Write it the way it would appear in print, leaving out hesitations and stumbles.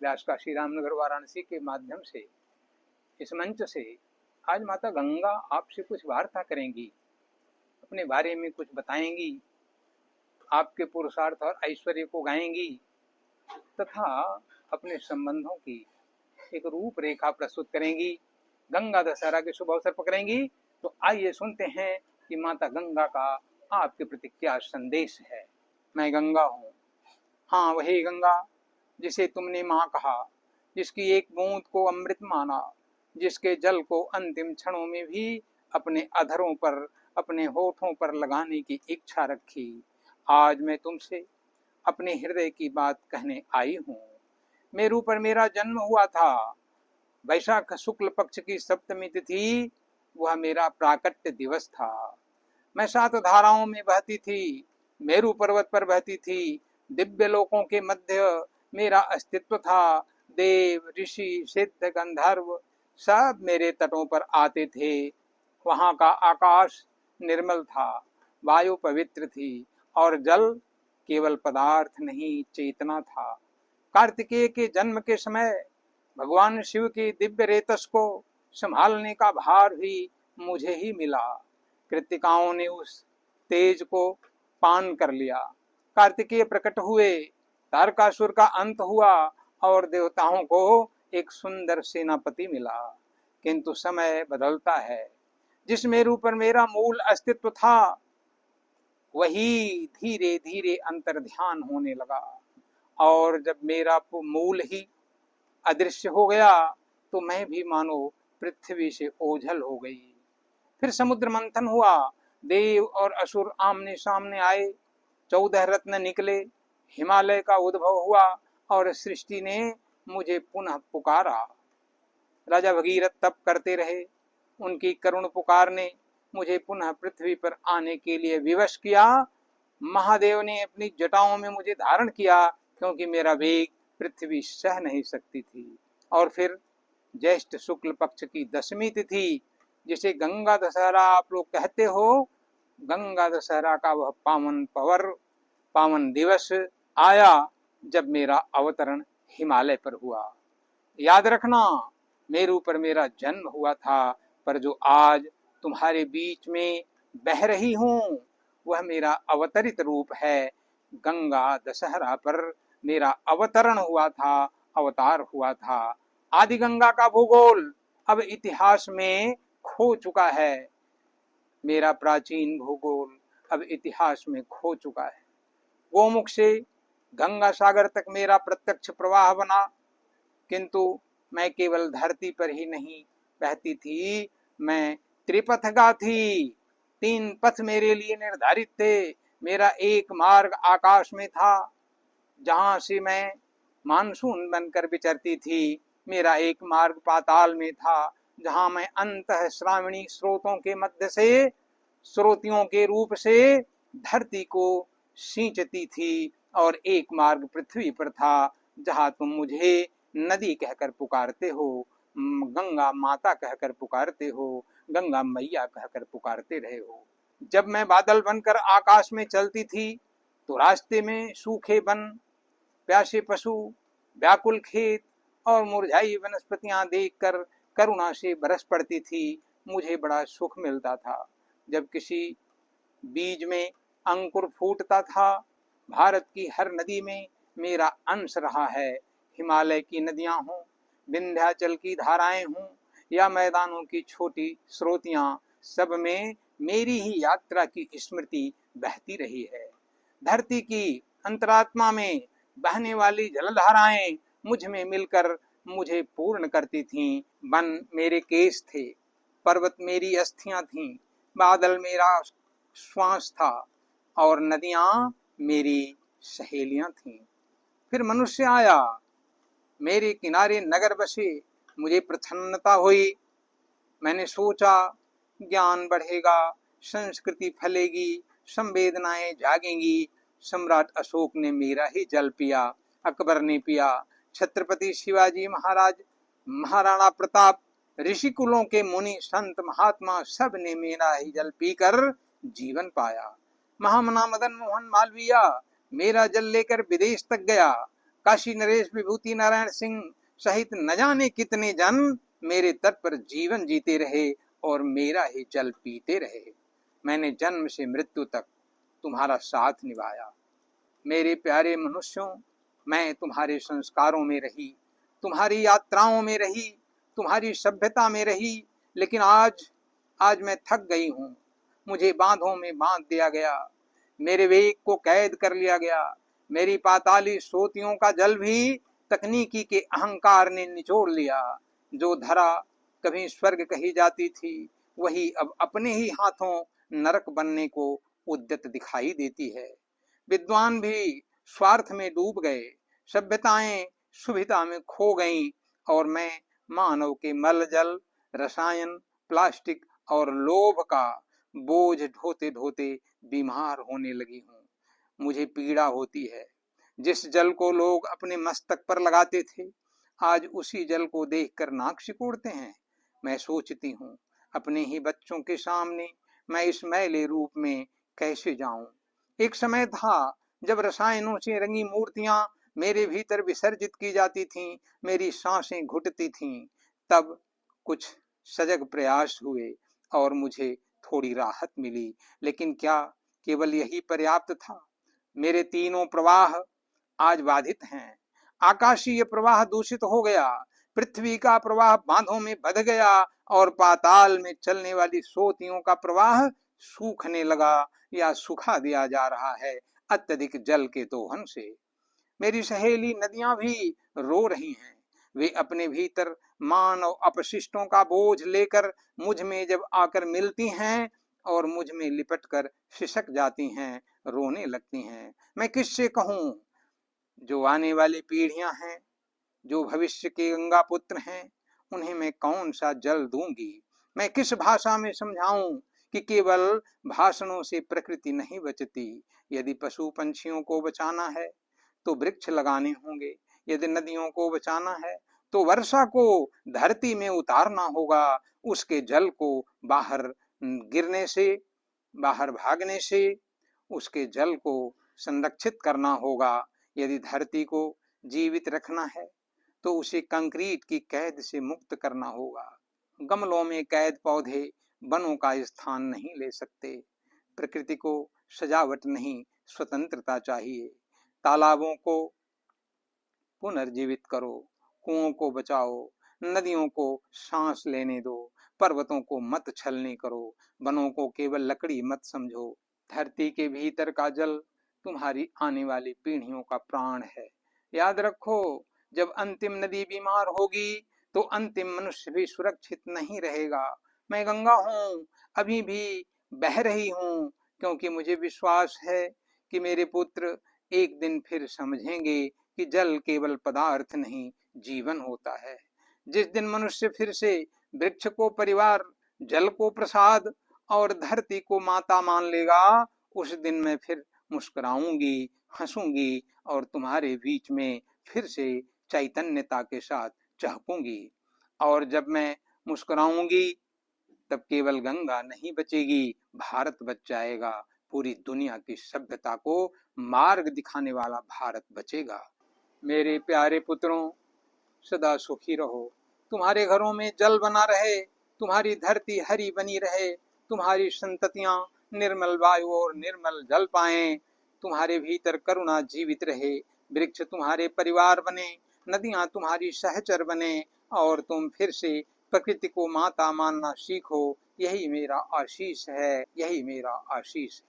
व्यास का श्री रामनगर वाराणसी के माध्यम से, इस मंच से आज माता गंगा आपसे कुछ वार्ता करेंगी, अपने बारे में कुछ बताएंगी, आपके पुरुषार्थ और ऐश्वर्य को गाएंगी तथा अपने संबंधों की एक रूपरेखा प्रस्तुत करेंगी, गंगा दशहरा के शुभ अवसर पकड़ेंगी। तो आइए सुनते हैं कि माता गंगा का आपके प्रति क्या संदेश है। मैं गंगा हूँ, हाँ वही गंगा जिसे तुमने माँ कहा, जिसकी एक बूंद को अमृत माना, जिसके जल को अंतिम क्षणों में भी अपने अधरों पर, अपने होठों पर लगाने की इच्छा रखी। आज मैं तुमसे अपने हृदय की बात कहने आई हूँ। मेरू पर मेरा जन्म हुआ था, वैशाख शुक्ल पक्ष की सप्तमी तिथि वह मेरा प्राकट्य दिवस था। मैं 7 धाराओं में बहती थी, मेरू पर्वत पर बहती थी, दिव्य लोकों के मध्य मेरा अस्तित्व था। देव, ऋषि, सिद्ध, गंधर्व सब मेरे तटों पर आते थे। वहां का आकाश निर्मल था, वायु पवित्र थी और जल केवल पदार्थ नहीं चेतना था। कार्तिकेय के जन्म के समय भगवान शिव की दिव्य रेतस को संभालने का भार भी मुझे ही मिला। कृतिकाओं ने उस तेज को पान कर लिया। कार्तिकेय प्रकट हुए, तारकासुर का अंत हुआ और देवताओं को एक सुंदर सेनापति मिला। किंतु समय बदलता है। जिस मेरू पर मेरा मूल अस्तित्व था वही धीरे धीरे अंतर्ध्यान होने लगा, और जब मेरा मूल ही अदृश्य हो गया तो मैं भी मानो पृथ्वी से ओझल हो गई। फिर समुद्र मंथन हुआ, देव और असुर आमने सामने आए, 14 रत्न निकले, हिमालय का उद्भव हुआ और सृष्टि ने मुझे पुनः पुकारा। राजा भगीरथ तप करते रहे, उनकी करुण पुकार ने मुझे पुनः पृथ्वी पर आने के लिए विवश किया। महादेव ने अपनी जटाओं में मुझे धारण किया, क्योंकि मेरा वेग पृथ्वी सह नहीं सकती थी। और फिर ज्येष्ठ शुक्ल पक्ष की 10वीं तिथि, जिसे गंगा दशहरा आप लोग कहते हो, गंगा दशहरा का वह पावन दिवस आया जब मेरा अवतरण हिमालय पर हुआ। याद रखना, मेरू पर मेरा जन्म हुआ था, पर जो आज तुम्हारे बीच में बह रही हूँ वह मेरा अवतरित रूप है। गंगा दशहरा पर मेरा अवतरण हुआ था, अवतार हुआ था। आदि गंगा का भूगोल अब इतिहास में खो चुका है। मेरा प्राचीन भूगोल अब इतिहास में खो चुका है। गोमुख से गंगा सागर तक मेरा प्रत्यक्ष प्रवाह बना, किंतु मैं केवल धरती पर ही नहीं बहती थी, मैं त्रिपथगा थी। 3 पथ मेरे लिए निर्धारित थे। मेरा एक मार्ग आकाश में था, जहां से मैं मानसून बनकर विचरती थी। मेरा एक मार्ग पाताल में था, जहां मैं अंतःस्राविणी स्रोतों के मध्य से स्रोतियों के रूप से धरती को सींचती थी। और एक मार्ग पृथ्वी पर था, जहां तुम मुझे नदी कहकर पुकारते हो, गंगा माता कहकर पुकारते हो, गंगा मैया कहकर पुकारते रहे हो। जब मैं बादल बनकर आकाश में चलती थी तो रास्ते में सूखे वन, प्यासे पशु, व्याकुल खेत और मुरझाई वनस्पतियां देखकर करुणा से बरस पड़ती थी। मुझे बड़ा सुख मिलता था। जब किसी बीज में अंकुर फूटता था, भारत की हर नदी में मेरा अंश रहा है। हिमालय की नदियां हों, विंध्याचल की धाराएं हों या मैदानों की छोटी स्रोतियां, सब में मेरी ही यात्रा की स्मृति बहती रही है। धरती की अंतरात्मा में बहने वाली जलधाराएं मुझ में मिलकर मुझे पूर्ण करती थीं। वन मेरे केश थे, पर्वत मेरी अस्थियां थीं, बादल मेरा श्वास था और नदियां मेरी सहेलियां थीं। फिर मनुष्य आया, मेरे किनारे नगर बसे, मुझे प्रसन्नता हुई। मैंने सोचा ज्ञान बढ़ेगा, संस्कृति फलेगी, संवेदनाएं जागेंगी। सम्राट अशोक ने मेरा ही जल पिया, अकबर ने पिया, छत्रपति शिवाजी महाराज, महाराणा प्रताप, ऋषि कुलों के मुनि संत महात्मा सब ने मेरा ही जल पीकर जीवन पाया। महामना मदन मोहन मालवीय मेरा जल लेकर विदेश तक गया। काशी नरेश विभूति नारायण सिंह सहित न जाने कितने जन मेरे तट पर जीवन जीते रहे और मेरा ही जल पीते रहे। मैंने जन्म से मृत्यु तक तुम्हारा साथ निभाया। मेरे प्यारे मनुष्यों, मैं तुम्हारे संस्कारों में रही, तुम्हारी यात्राओं में रही, तुम्हारी सभ्यता में रही, लेकिन आज मैं थक गई हूँ। मुझे बांधों में बांध दिया गया, मेरे वेग को कैद कर लिया गया। मेरी पाताली सोतियों का जल भी तकनीकी के अहंकार ने निचोड़ लिया। जो धरा कभी स्वर्ग कही जाती थी, वही अब अपने ही हाथों नरक बनने को उद्यत दिखाई देती है। विद्वान भी स्वार्थ में डूब गए, सभ्यताएं सुविधा में खो गईं और मैं मानव के मल जल, रसायन, प्लास्टिक और लोभ का बोझ ढोते ढोते बीमार होने लगी हूँ। मुझे पीड़ा होती है। जिस जल को लोग अपने मस्तक पर लगाते थे, आज उसी जल को देखकर नाक सिकोड़ते हैं। मैं सोचती हूँ, अपने ही बच्चों के सामने मैं इस मैले रूप में कैसे जाऊं। एक समय था जब रसायनों से रंगी मूर्तियां मेरे भीतर विसर्जित की जाती थीं, मेरी सांसें घुटती थीं। तब कुछ सजग प्रयास हुए और मुझे थोड़ी राहत मिली, लेकिन क्या केवल यही पर्याप्त था? मेरे तीनों प्रवाह आज बाधित हैं। आकाशीय प्रवाह दूषित हो गया, पृथ्वी का प्रवाह बांधों में बंध गया और पाताल में चलने वाली सोतियों का प्रवाह सूखने लगा या सुखा दिया जा रहा है अत्यधिक जल के दोहन से। मेरी सहेली नदियां भी रो रही हैं। वे अपने भीतर मानव अपशिष्टों का बोझ लेकर मुझ में जब आकर मिलती हैं और मुझ में लिपट कर सिसक जाती हैं, रोने लगती हैं। मैं किससे कहूं? जो आने वाली पीढ़ियां हैं, जो भविष्य के गंगा पुत्र हैं, उन्हें मैं कौन सा जल दूंगी? मैं किस भाषा में समझाऊं कि केवल भाषणों से प्रकृति नहीं बचती। यदि पशु पंछियों को बचाना है तो वृक्ष लगाने होंगे, यदि नदियों को बचाना है तो वर्षा को धरती में उतारना होगा, उसके जल को बाहर गिरने से, बाहर भागने से उसके जल को संरक्षित करना होगा। यदि धरती को जीवित रखना है तो उसे कंक्रीट की कैद से मुक्त करना होगा। गमलों में कैद पौधे वनों का स्थान नहीं ले सकते। प्रकृति को सजावट नहीं, स्वतंत्रता चाहिए। तालाबों को पुनर्जीवित करो, कुओं को बचाओ, नदियों को सांस लेने दो, पर्वतों को मत छलनी करो, वनों को केवल लकड़ी मत समझो। धरती के भीतर का जल तुम्हारी आने वाली पीढ़ियों का प्राण है। याद रखो, जब अंतिम नदी बीमार होगी तो अंतिम मनुष्य भी सुरक्षित नहीं रहेगा। मैं गंगा हूँ, अभी भी बह रही हूँ, क्योंकि मुझे विश्वास है कि मेरे पुत्र एक दिन फिर समझेंगे कि जल केवल पदार्थ नहीं, जीवन होता है। जिस दिन मनुष्य फिर से वृक्ष को परिवार, जल को प्रसाद और धरती को माता मान लेगा, उस दिन मैं फिर मुस्कुराऊंगी, हंसूंगी और तुम्हारे बीच में फिर से चैतन्यता के साथ चहकूंगी। और जब मैं मुस्कुराऊंगी तब केवल गंगा नहीं बचेगी, भारत बच जाएगा। पूरी दुनिया की सभ्यता को मार्ग दिखाने वाला भारत बचेगा। मेरे प्यारे पुत्रों, सदा सुखी रहो। तुम्हारे घरों में जल बना रहे, तुम्हारी धरती हरी बनी रहे, तुम्हारी संततियां निर्मल वायु और निर्मल जल पाएं, तुम्हारे भीतर करुणा जीवित रहे, वृक्ष तुम्हारे परिवार बने, नदियां तुम्हारी सहचर बने और तुम फिर से प्रकृति को माता मानना सीखो। यही मेरा आशीष है, यही मेरा आशीष है।